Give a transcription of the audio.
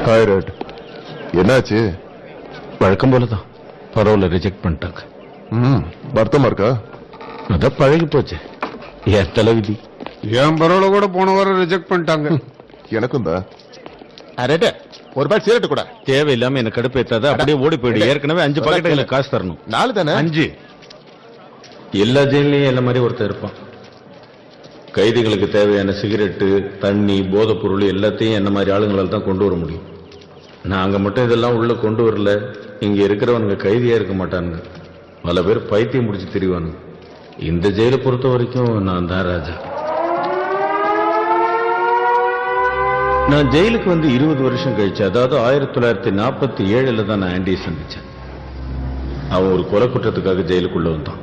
Thyroid என்னாச்சு? வழக்கம் போலதான், பரவாயில்ல, ரிஜெக்ட் பண்ணிட்டாங்க. வருத்தமா இருக்கா? அதான் பழகி போச்சு, என் தலைவிதி. என் பரவாயில்ல கூட போன வாரம் ரிஜெக்ட் பண்ணிட்டாங்க. எனக்கும் தான். அரேட்ட ஒரு பால் சிகரெட் கூட தேவையில்லாம என்ன கடுப்பேத்தாத, அப்படியே ஓடி போயிடு. ஏற்கனவே 5 பாக்கெட் எனக்கு காசு தரணும். 4 தானே? 5. எல்லா ஜெயிலையும் என்ன மாதிரி ஒருத்தர் இருப்பான். கைதிகளுக்கு தேவையான சிகரெட்டு, தண்ணி, போதைப் பொருள் எல்லாத்தையும் என்ன மாதிரி ஆளுங்களால் தான் கொண்டு வர முடியும். நாங்க மட்டும் இதெல்லாம் உள்ள கொண்டு வரல, இங்க இருக்கிறவனுங்க கைதியா இருக்க மாட்டானுங்க. பல பேர் பைத்தியம் முடிச்சு திரிவானுங்க. இந்த ஜெயிலை பொறுத்த வரைக்கும் நான் தான் ராஜா. நான் ஜெயிலுக்கு வந்து 20 வருஷம் கழிச்சு, அதாவது 1947 தான் நான் ஆண்டியை சந்திச்சேன். அவன் ஒரு கொலை குற்றத்துக்காக ஜெயிலுக்குள்ள வந்தான்.